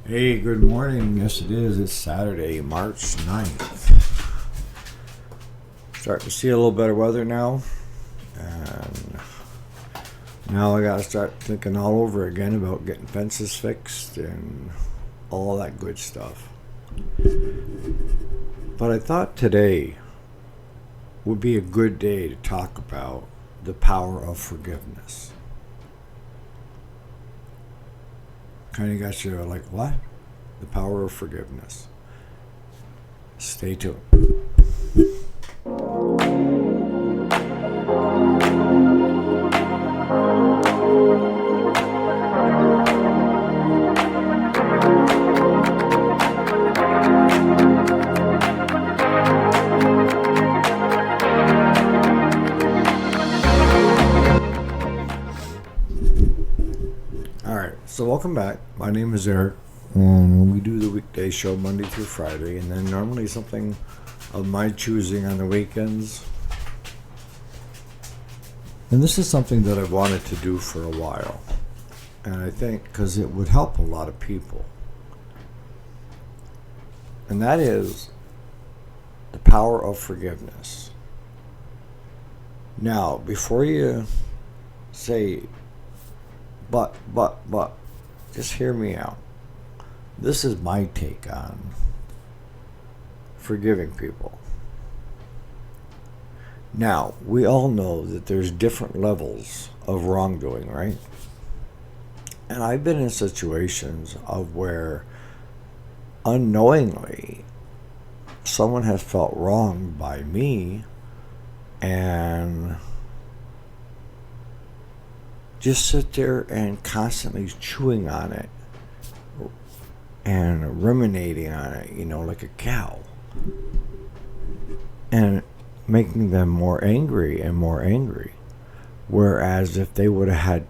Hey, good morning. Yes, it is. It's Saturday, March 9th. Starting to see a little better weather now. And now I got to start thinking all over again about getting fences fixed and all that good stuff. But I thought today would be a good day to talk about the power of forgiveness. Kind of got you like, what? The power of forgiveness. Stay tuned. So welcome back. My name is Eric, and we do the weekday show Monday through Friday, and then normally something of my choosing on the weekends. And this is something that I've wanted to do for a while, and I think because it would help a lot of people. And that is the power of forgiveness. Now, before you say, but, just hear me out. This is my take on forgiving people. Now, we all know that there's different levels of wrongdoing, right? And I've been in situations of where unknowingly someone has felt wronged by me and just sit there and constantly chewing on it and ruminating on it, like a cow. And making them more angry and more angry. Whereas if they would have had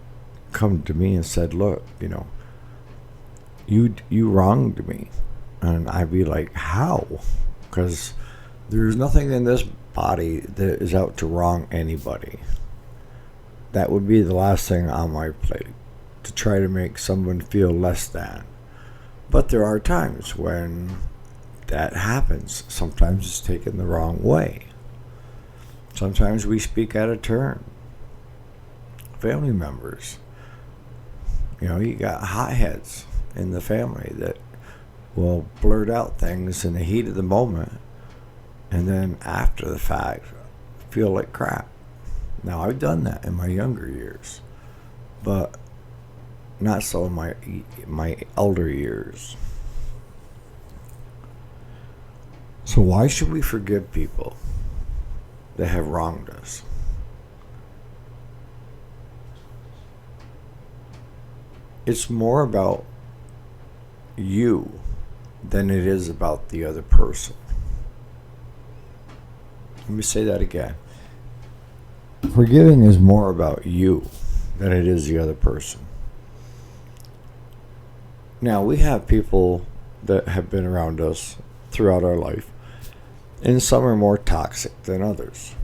come to me and said, look, you wronged me. And I'd be like, how? Because there's nothing in this body that is out to wrong anybody. That would be the last thing on my plate, to try to make someone feel less than. But there are times when that happens. Sometimes it's taken the wrong way. Sometimes we speak out of turn. Family members. You got hotheads in the family that will blurt out things in the heat of the moment and then after the fact feel like crap. Now, I've done that in my younger years, but not so in my elder years. So why should we forgive people that have wronged us? It's more about you than it is about the other person. Let me say that again. Forgiving is more about you than it is the other person. Now, we have people that have been around us throughout our life, and some are more toxic than others.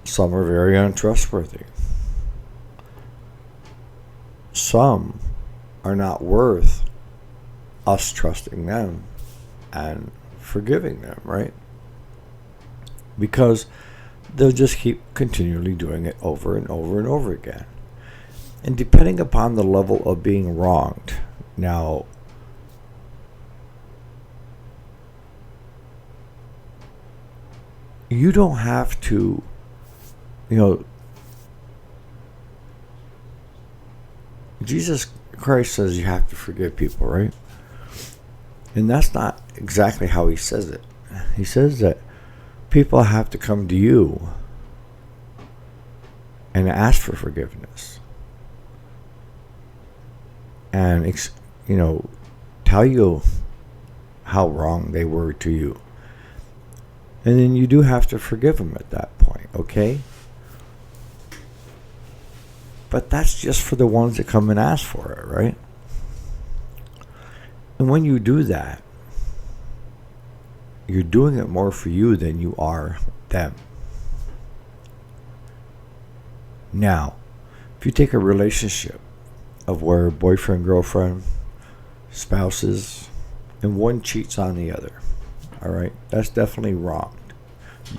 Some are very untrustworthy. Some are not worth us trusting them and forgiving them, right? Because they'll just keep continually doing it over and over and over again. And depending upon the level of being wronged, now, you don't have to, Jesus Christ says you have to forgive people, right? And that's not exactly how he says it. He says that people have to come to you and ask for forgiveness. And, tell you how wrong they were to you. And then you do have to forgive them at that point, okay? But that's just for the ones that come and ask for it, right? And when you do that, you're doing it more for you than you are them. Now, if you take a relationship of where boyfriend, girlfriend, spouses, and one cheats on the other. All right, that's definitely wrong.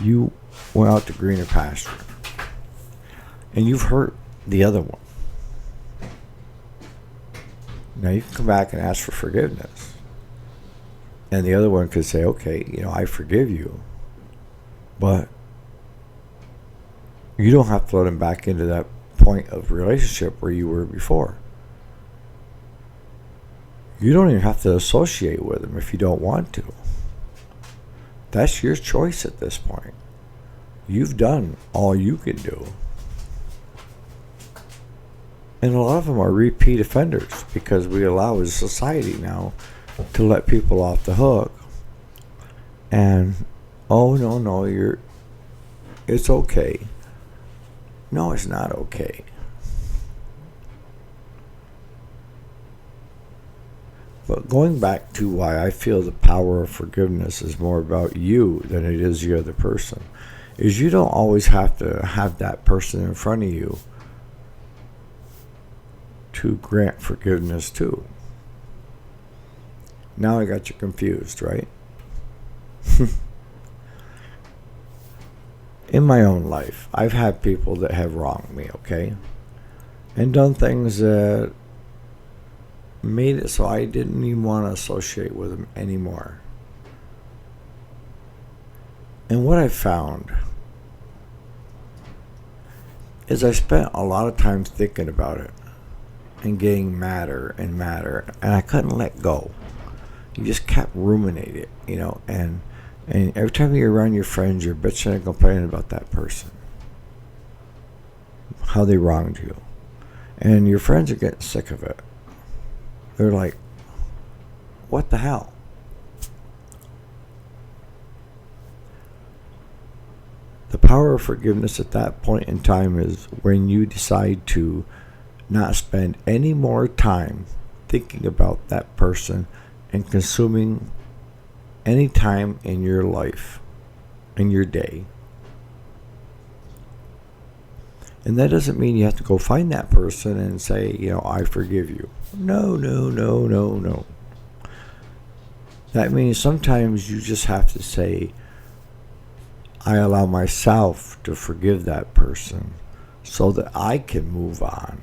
You went out to greener pasture, and you've hurt the other one. Now you can come back and ask for forgiveness, and the other one could say, "Okay, I forgive you," but you don't have to let him back into that point of relationship where you were before. You don't even have to associate with him if you don't want to. That's your choice at this point. You've done all you can do. And a lot of them are repeat offenders because we allow as a society now to let people off the hook. And, oh, no, it's okay. No, it's not okay. But going back to why I feel the power of forgiveness is more about you than it is the other person, is you don't always have to have that person in front of you to grant forgiveness to. Now I got you confused, right? In my own life, I've had people that have wronged me, okay? And done things that made it so I didn't even want to associate with them anymore. And what I found is I spent a lot of time thinking about it and getting madder and madder, and I couldn't let go. You just kept ruminating it, and every time you're around your friends, you're bitching and complaining about that person, how they wronged you. And your friends are getting sick of it. They're like, what the hell? The power of forgiveness at that point in time is when you decide to not spend any more time thinking about that person and consuming any time in your life, in your day. And that doesn't mean you have to go find that person and say, I forgive you. No. That means sometimes you just have to say, I allow myself to forgive that person so that I can move on.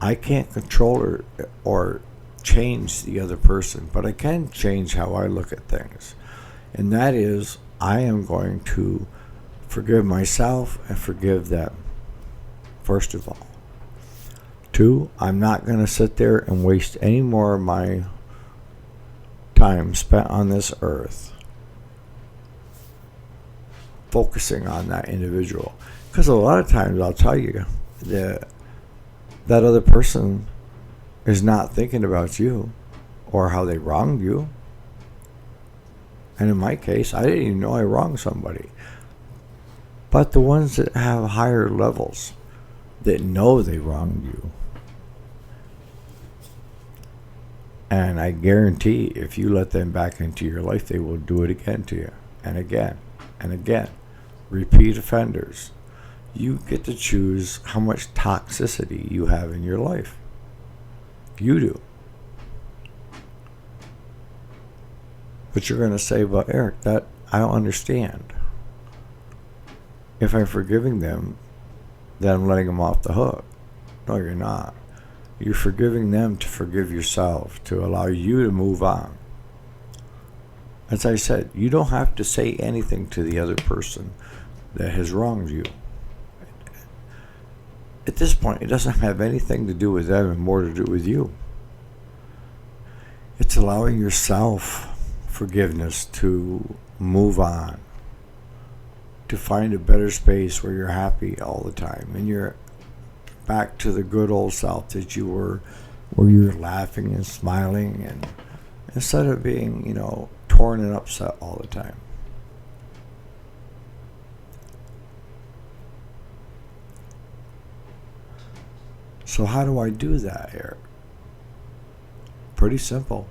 I can't control or change the other person, but I can change how I look at things. And that is, I am going to forgive myself and forgive them, first of all. 2, I'm not going to sit there and waste any more of my time spent on this earth focusing on that individual. Because a lot of times, I'll tell you, that other person is not thinking about you or how they wronged you. And in my case, I didn't even know I wronged somebody. But the ones that have higher levels, that know they wronged you, and I guarantee if you let them back into your life, they will do it again to you, and again, and again. Repeat offenders. You get to choose how much toxicity you have in your life. You do. But you're going to say, but Eric, that I don't understand. If I'm forgiving them, then I'm letting them off the hook. No, you're not. You're forgiving them to forgive yourself, to allow you to move on. As I said, you don't have to say anything to the other person that has wronged you. At this point, it doesn't have anything to do with them and more to do with you. It's allowing yourself forgiveness to move on, to find a better space where you're happy all the time and you're back to the good old self that you were, where you're laughing and smiling, and instead of being, torn and upset all the time. So how do I do that, Eric? Pretty simple.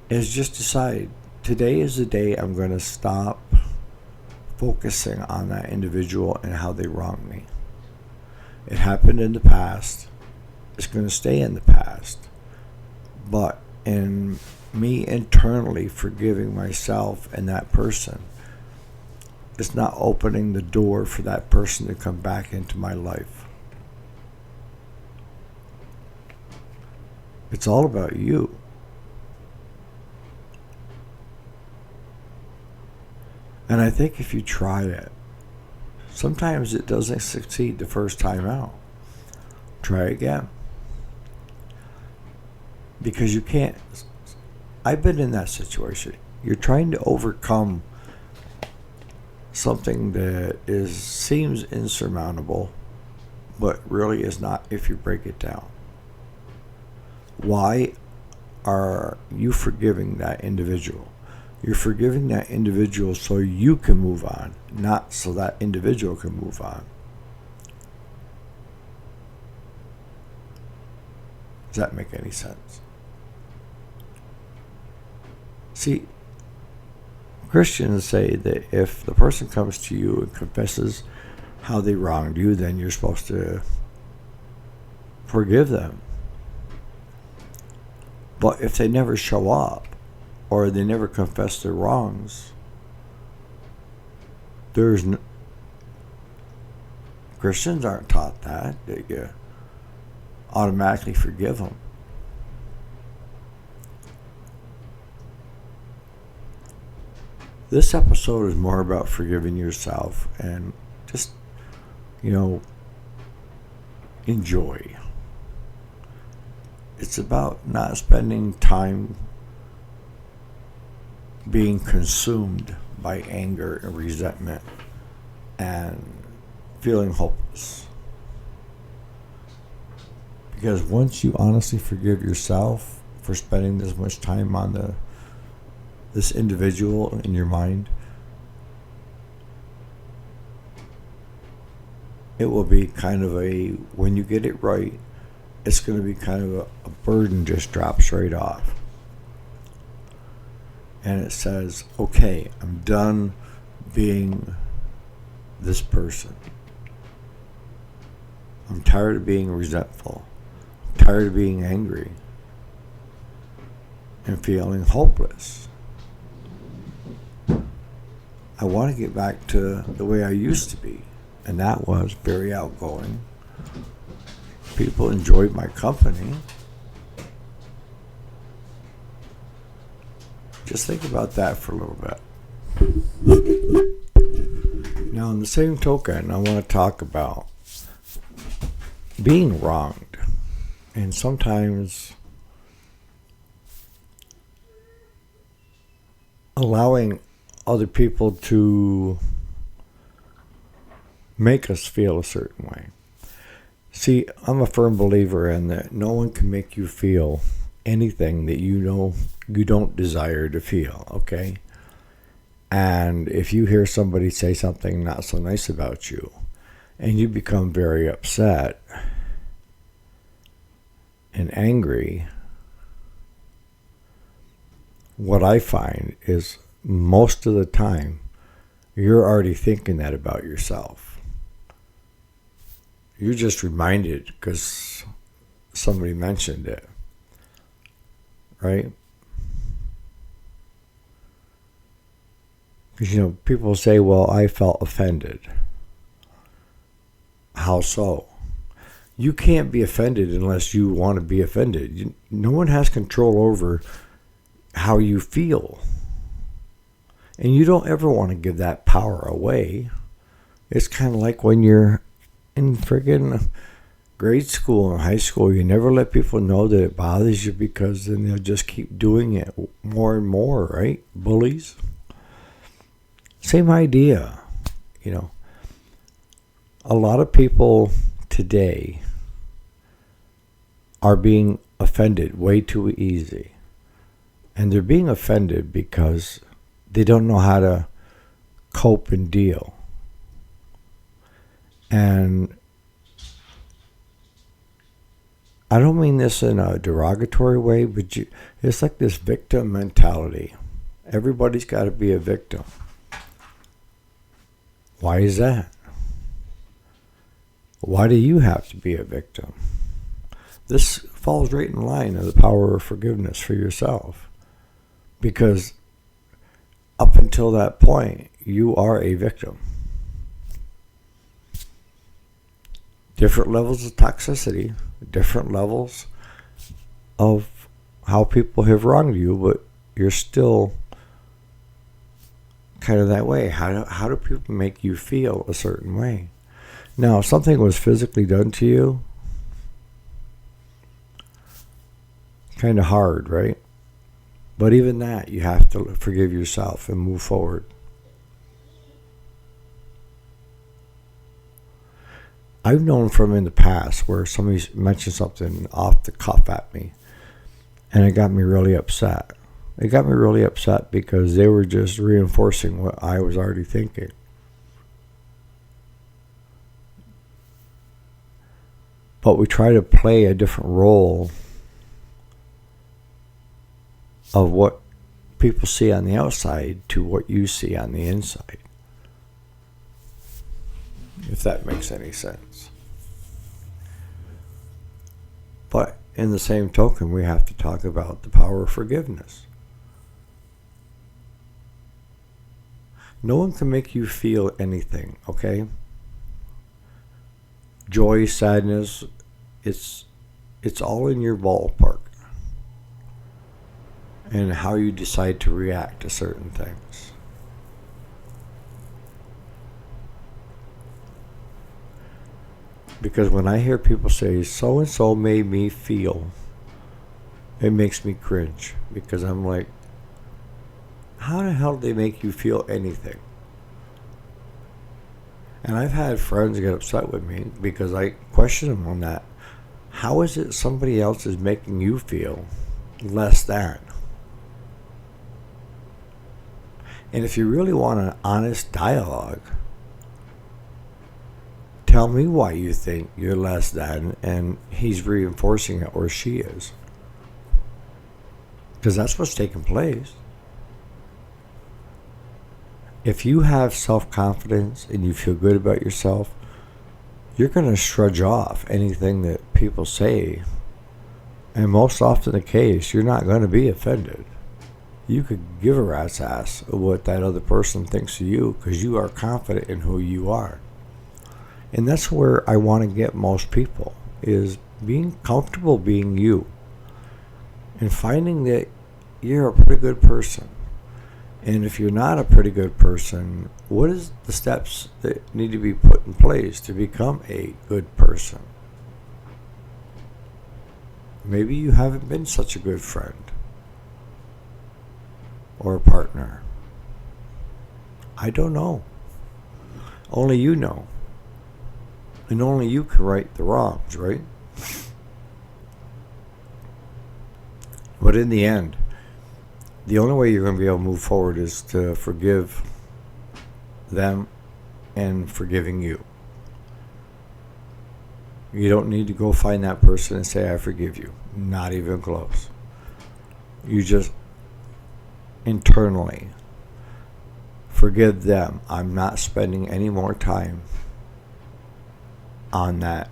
Is just decide, today is the day I'm going to stop focusing on that individual and how they wronged me. It happened in the past. is going to stay in the past. But in me internally forgiving myself and that person, it's not opening the door for that person to come back into my life. It's all about you. And I think if you try it, sometimes it doesn't succeed the first time out. Try again. Because you can't. I've been in that situation. You're trying to overcome something that seems insurmountable, but really is not if you break it down. Why are you forgiving that individual? You're forgiving that individual so you can move on, not so that individual can move on. Does that make any sense? See, Christians say that if the person comes to you and confesses how they wronged you, then you're supposed to forgive them. But if they never show up, or they never confess their wrongs, Christians aren't taught that you automatically forgive them. This episode is more about forgiving yourself and just, enjoy. It's about not spending time being consumed by anger and resentment and feeling hopeless. Because once you honestly forgive yourself for spending this much time on this individual in your mind, it will be kind of when you get it right, it's going to be kind of a burden just drops right off. And it says, okay, I'm done being this person. I'm tired of being resentful. I'm tired of being angry. And feeling hopeless. I want to get back to the way I used to be. And that was very outgoing. People enjoyed my company. Just think about that for a little bit. Now, on the same token, I want to talk about being wronged. And sometimes allowing other people to make us feel a certain way. See, I'm a firm believer in that no one can make you feel anything that you don't desire to feel, okay? And if you hear somebody say something not so nice about you, and you become very upset and angry, what I find is most of the time, you're already thinking that about yourself. You're just reminded because somebody mentioned it. Right? Because, people say, well, I felt offended. How so? You can't be offended unless you want to be offended. No one has control over how you feel. And you don't ever want to give that power away. It's kind of like when you're in friggin' grade school and high school, you never let people know that it bothers you because then they'll just keep doing it more and more, right? Bullies. Same idea, A lot of people today are being offended way too easy. And they're being offended because they don't know how to cope and deal. And I don't mean this in a derogatory way, but it's like this victim mentality. Everybody's got to be a victim. Why is that? Why do you have to be a victim? This falls right in line of the power of forgiveness for yourself. Because up until that point, you are a victim. Different levels of toxicity, different levels of how people have wronged you, but you're still kind of that way. How do people make you feel a certain way? Now, if something was physically done to you, kind of hard, right? But even that, you have to forgive yourself and move forward. I've known from in the past where somebody mentioned something off the cuff at me, and it got me really upset. It got me really upset because they were just reinforcing what I was already thinking. But we try to play a different role of what people see on the outside to what you see on the inside. If that makes any sense. But in the same token, we have to talk about the power of forgiveness. No one can make you feel anything, okay? Joy, sadness, it's all in your ballpark. And how you decide to react to certain things. Because when I hear people say, so-and-so made me feel, it makes me cringe. Because I'm like, how the hell do they make you feel anything? And I've had friends get upset with me because I question them on that. How is it somebody else is making you feel less than? And if you really want an honest dialogue, tell me why you think you're less than and he's reinforcing it, or she is. Because that's what's taking place. If you have self-confidence and you feel good about yourself, you're going to shrug off anything that people say. And most often the case, you're not going to be offended. You could give a rat's ass what that other person thinks of you because you are confident in who you are. And that's where I want to get most people, is being comfortable being you and finding that you're a pretty good person. And if you're not a pretty good person, what is the steps that need to be put in place to become a good person? Maybe you haven't been such a good friend or a partner. I don't know. Only you know. And only you can right the wrongs, right? But in the end, the only way you're going to be able to move forward is to forgive them and forgiving you. You don't need to go find that person and say, I forgive you. Not even close. You just internally forgive them. I'm not spending any more time on that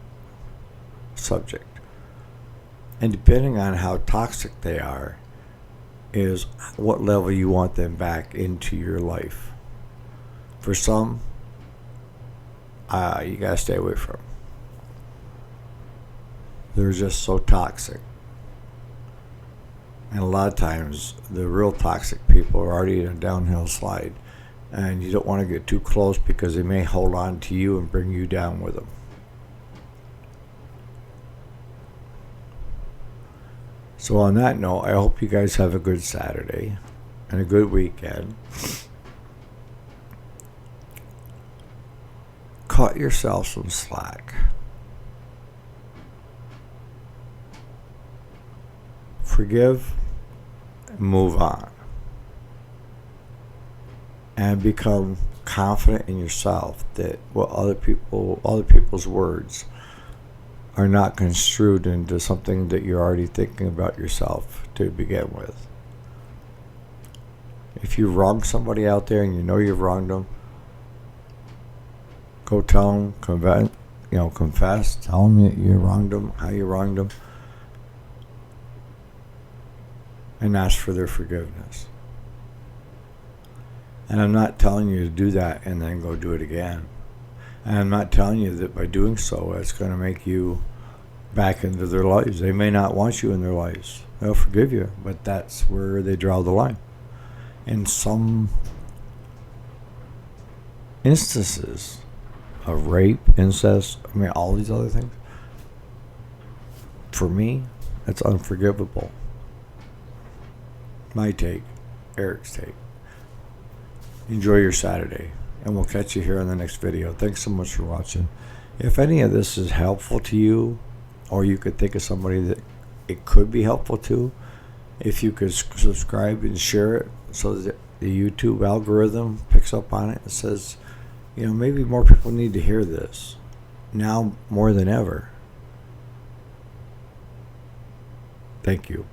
subject. And depending on how toxic they are, is what level you want them back into your life. For some, you gotta stay away from them. They're just so toxic. And a lot of times, the real toxic people are already in a downhill slide. And you don't want to get too close because they may hold on to you and bring you down with them. So on that note, I hope you guys have a good Saturday and a good weekend. Cut yourself some slack. Forgive and move on. And become confident in yourself that what other people's words are not construed into something that you're already thinking about yourself to begin with. If you've wronged somebody out there and you know you've wronged them, go tell them, confess, tell them that you wronged them, how you wronged them, and ask for their forgiveness. And I'm not telling you to do that and then go do it again. And I'm not telling you that by doing so, it's going to make you back into their lives. They may not want you in their lives. They'll forgive you, but that's where they draw the line. In some instances of rape, incest, all these other things, for me, it's unforgivable. My take, Eric's take. Enjoy your Saturday, and we'll catch you here in the next video. Thanks so much for watching. If any of this is helpful to you, or you could think of somebody that it could be helpful to, if you could subscribe and share it so that the YouTube algorithm picks up on it and says, maybe more people need to hear this now more than ever. Thank you.